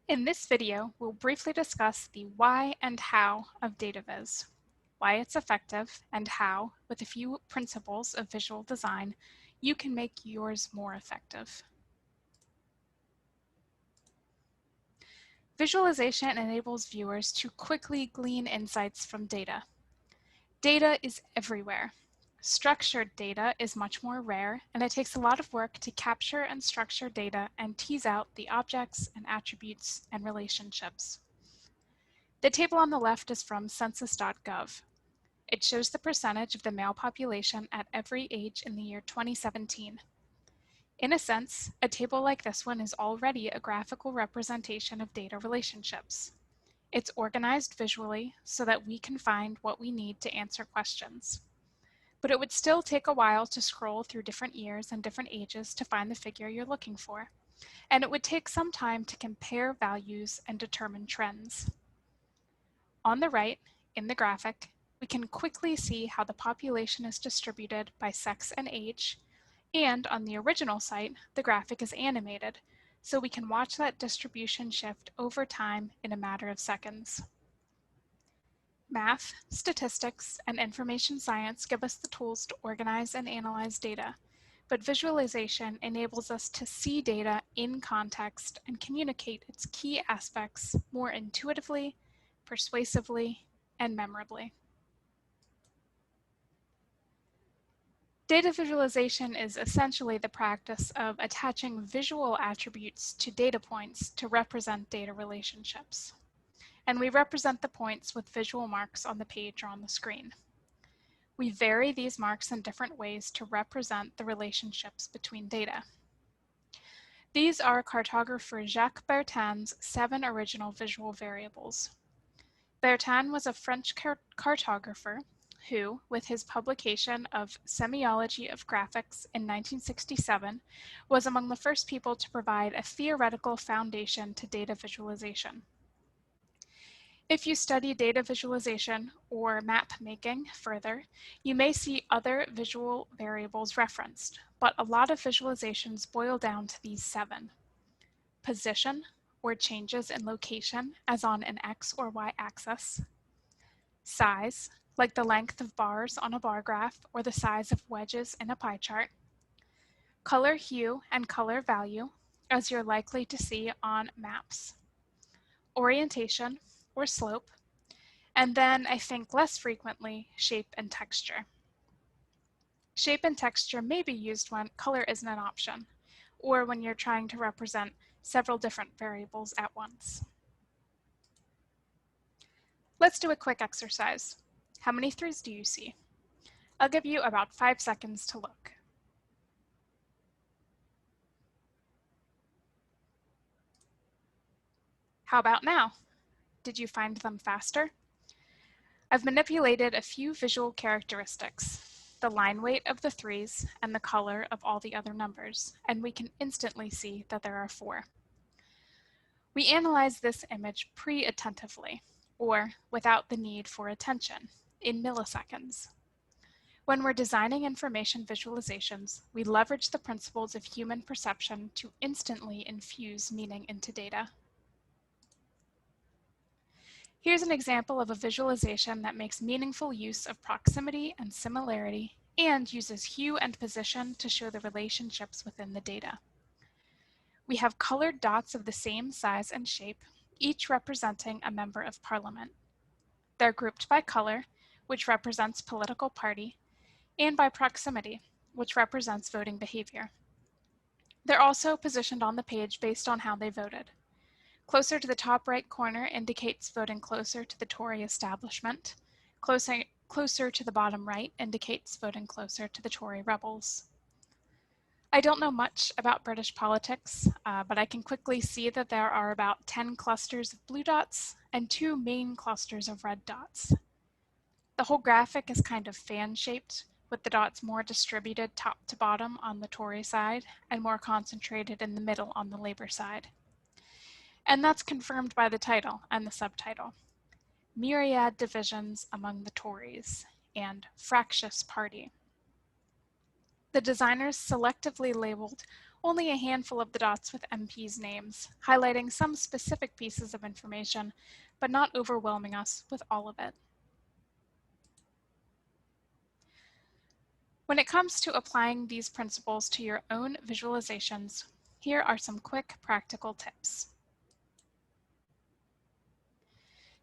In this video, we'll briefly discuss the why and how of DataViz, why it's effective, and how, with a few principles of visual design, you can make yours more effective. Visualization enables viewers to quickly glean insights from data. Data is everywhere. Structured data is much more rare, and it takes a lot of work to capture and structure data and tease out the objects and attributes and relationships. The table on the left is from census.gov. It shows the percentage of the male population at every age in the year 2017. In a sense, a table like this one is already a graphical representation of data relationships. It's organized visually so that we can find what we need to answer questions. But it would still take a while to scroll through different years and different ages to find the figure you're looking for. And it would take some time to compare values and determine trends. On the right, in the graphic, we can quickly see how the population is distributed by sex and age, and on the original site, the graphic is animated, so we can watch that distribution shift over time in a matter of seconds. Math, statistics, and information science give us the tools to organize and analyze data, but visualization enables us to see data in context and communicate its key aspects more intuitively, persuasively, and memorably. Data visualization is essentially the practice of attaching visual attributes to data points to represent data relationships. And we represent the points with visual marks on the page or on the screen. We vary these marks in different ways to represent the relationships between data. These are cartographer Jacques Bertin's 7 original visual variables. Bertin was a French cartographer who, with his publication of Semiology of Graphics in 1967, was among the first people to provide a theoretical foundation to data visualization. If you study data visualization or map making further, you may see other visual variables referenced, but a lot of visualizations boil down to these 7. Position, or changes in location, as on an X or Y axis. Size, like the length of bars on a bar graph or the size of wedges in a pie chart. Color hue and color value, as you're likely to see on maps. Orientation, or slope, and then I think less frequently, shape and texture. Shape and texture may be used when color isn't an option, or when you're trying to represent several different variables at once. Let's do a quick exercise. How many 3s do you see? I'll give you about 5 seconds to look. How about now? Did you find them faster? I've manipulated a few visual characteristics, the line weight of the 3s and the color of all the other numbers, and we can instantly see that there are 4. We analyze this image pre-attentively, or without the need for attention, in milliseconds. When we're designing information visualizations, we leverage the principles of human perception to instantly infuse meaning into data. Here's an example of a visualization that makes meaningful use of proximity and similarity and uses hue and position to show the relationships within the data. We have colored dots of the same size and shape, each representing a member of parliament. They're grouped by color, which represents political party, and by proximity, which represents voting behavior. They're also positioned on the page based on how they voted. Closer to the top right corner indicates voting closer to the Tory establishment. Closer to the bottom right indicates voting closer to the Tory rebels. I don't know much about British politics, but I can quickly see that there are about 10 clusters of blue dots and 2 main clusters of red dots. The whole graphic is kind of fan-shaped, with the dots more distributed top to bottom on the Tory side and more concentrated in the middle on the Labour side. And that's confirmed by the title and the subtitle. Myriad Divisions Among the Tories and Fractious Party. The designers selectively labeled only a handful of the dots with MP's names, highlighting some specific pieces of information, but not overwhelming us with all of it. When it comes to applying these principles to your own visualizations, here are some quick practical tips.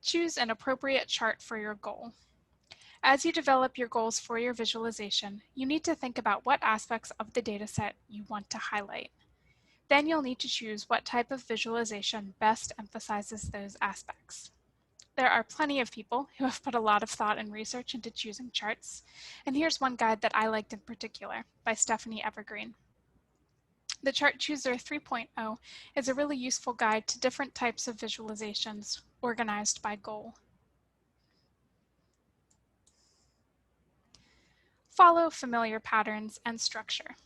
Choose an appropriate chart for your goal. As you develop your goals for your visualization, you need to think about what aspects of the dataset you want to highlight. Then you'll need to choose what type of visualization best emphasizes those aspects. There are plenty of people who have put a lot of thought and research into choosing charts, and here's one guide that I liked in particular by Stephanie Evergreen. The Chart Chooser 3.0 is a really useful guide to different types of visualizations organized by goal. Follow familiar patterns and structure.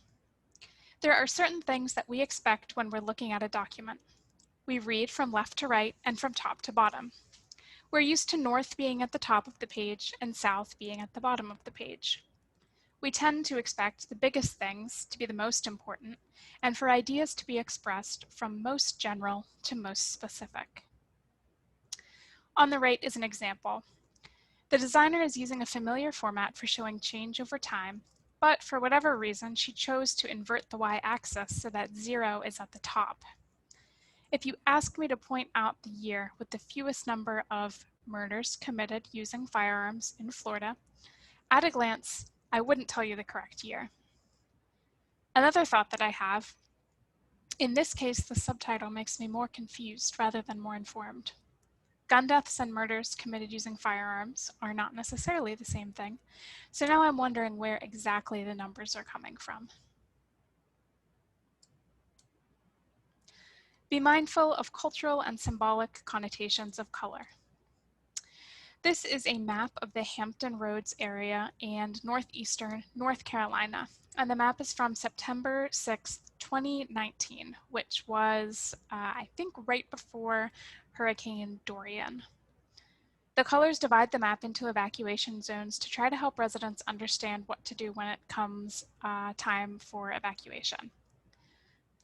There are certain things that we expect when we're looking at a document. We read from left to right and from top to bottom. We're used to north being at the top of the page and south being at the bottom of the page. We tend to expect the biggest things to be the most important and for ideas to be expressed from most general to most specific. On the right is an example. The designer is using a familiar format for showing change over time, but for whatever reason, she chose to invert the y-axis so that 0 is at the top. If you ask me to point out the year with the fewest number of murders committed using firearms in Florida, at a glance, I wouldn't tell you the correct year. Another thought that I have, in this case, the subtitle makes me more confused rather than more informed. Gun deaths and murders committed using firearms are not necessarily the same thing, so now I'm wondering where exactly the numbers are coming from. Be mindful of cultural and symbolic connotations of color. This is a map of the Hampton Roads area and northeastern North Carolina, and the map is from September 6th, 2019, which was, I think, right before Hurricane Dorian. The colors divide the map into evacuation zones to try to help residents understand what to do when it comes time for evacuation.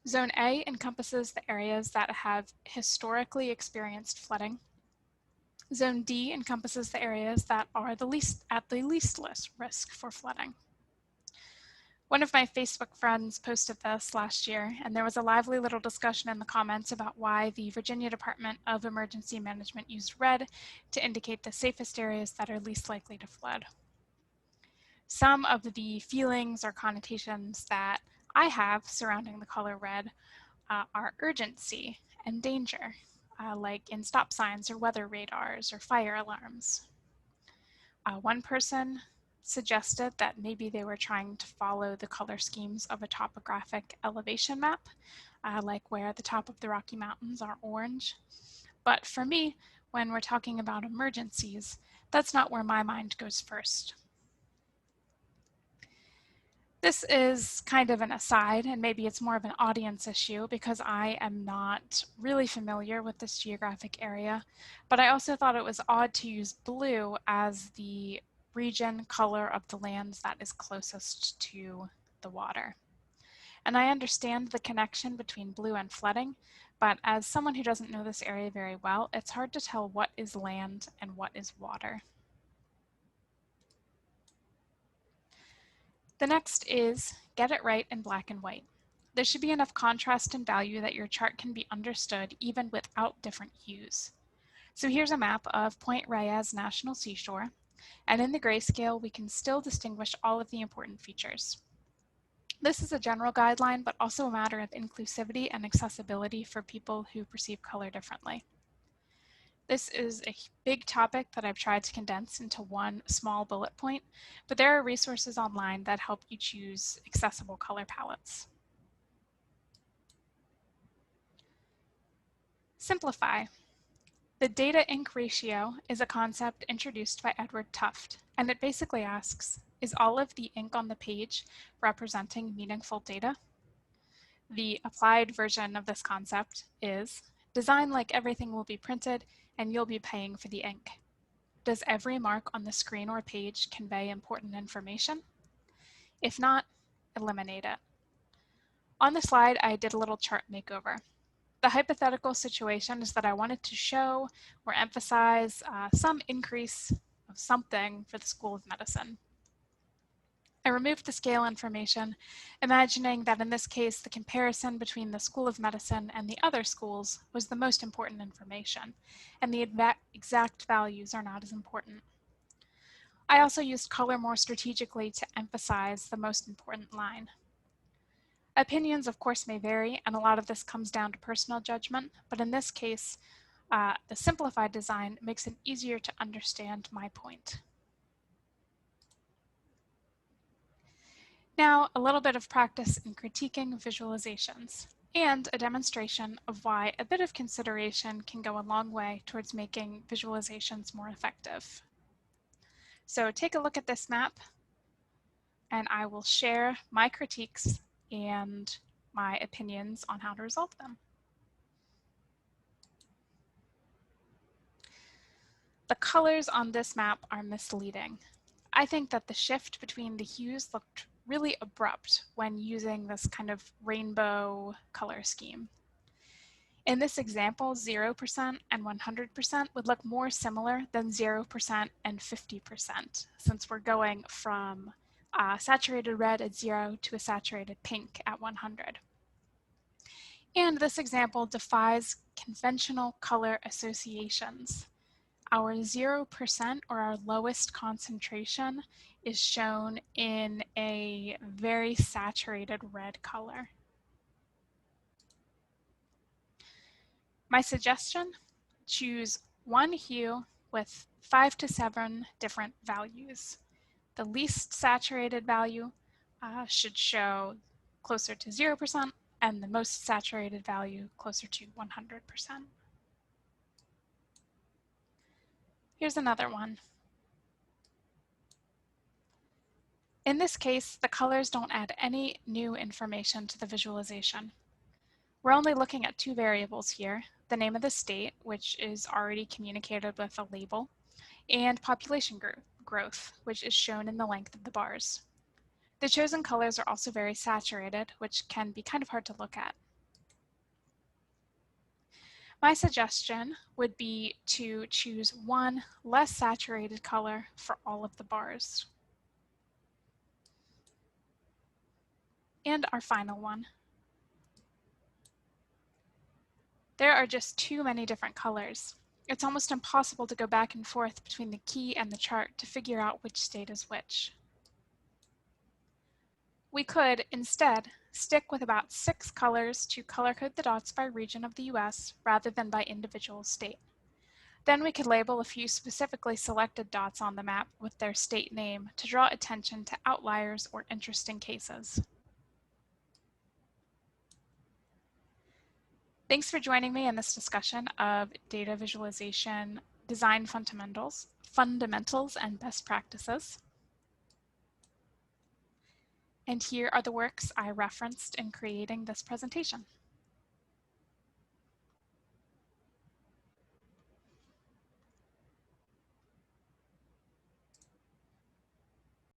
Zone A encompasses the areas that have historically experienced flooding. Zone D encompasses the areas that are at the least risk for flooding. One of my Facebook friends posted this last year, and there was a lively little discussion in the comments about why the Virginia Department of Emergency Management used red to indicate the safest areas that are least likely to flood. Some of the feelings or connotations that I have surrounding the color red are urgency and danger, like in stop signs or weather radars or fire alarms. One person suggested that maybe they were trying to follow the color schemes of a topographic elevation map, like where the top of the Rocky Mountains are orange. But for me, when we're talking about emergencies, that's not where my mind goes first. This is kind of an aside, and maybe it's more of an audience issue because I am not really familiar with this geographic area, but I also thought it was odd to use blue as the region color of the lands that is closest to the water. And I understand the connection between blue and flooding, but as someone who doesn't know this area very well, it's hard to tell what is land and what is water. The next is get it right in black and white. There should be enough contrast and value that your chart can be understood even without different hues. So here's a map of Point Reyes National Seashore, and in the grayscale we can still distinguish all of the important features. This is a general guideline, but also a matter of inclusivity and accessibility for people who perceive color differently. This is a big topic that I've tried to condense into one small bullet point, but there are resources online that help you choose accessible color palettes. Simplify. The data-ink ratio is a concept introduced by Edward Tufte, and it basically asks, is all of the ink on the page representing meaningful data? The applied version of this concept is, design like everything will be printed and you'll be paying for the ink. Does every mark on the screen or page convey important information? If not, eliminate it. On the slide, I did a little chart makeover. The hypothetical situation is that I wanted to show or emphasize some increase of something for the School of Medicine. I removed the scale information, imagining that in this case, the comparison between the School of Medicine and the other schools was the most important information, and the exact values are not as important. I also used color more strategically to emphasize the most important line. Opinions, of course, may vary, and a lot of this comes down to personal judgment, but in this case, the simplified design makes it easier to understand my point. Now, a little bit of practice in critiquing visualizations, and a demonstration of why a bit of consideration can go a long way towards making visualizations more effective. So take a look at this map, and I will share my critiques and my opinions on how to resolve them. The colors on this map are misleading. I think that the shift between the hues looked really abrupt when using this kind of rainbow color scheme. In this example, 0% and 100% would look more similar than 0% and 50%, since we're going from saturated red at 0 to a saturated pink at 100. And this example defies conventional color associations. Our 0% or our lowest concentration is shown in a very saturated red color. My suggestion, choose one hue with 5 to 7 different values. The least saturated value should show closer to 0% and the most saturated value closer to 100%. Here's another one. In this case, the colors don't add any new information to the visualization. We're only looking at two variables here, the name of the state, which is already communicated with a label, and population growth, which is shown in the length of the bars. The chosen colors are also very saturated, which can be kind of hard to look at. My suggestion would be to choose one less saturated color for all of the bars. And our final one. There are just too many different colors. It's almost impossible to go back and forth between the key and the chart to figure out which state is which. We could, instead, stick with about 6 colors to color code the dots by region of the US rather than by individual state. Then we could label a few specifically selected dots on the map with their state name to draw attention to outliers or interesting cases. Thanks for joining me in this discussion of data visualization design fundamentals and best practices. And here are the works I referenced in creating this presentation.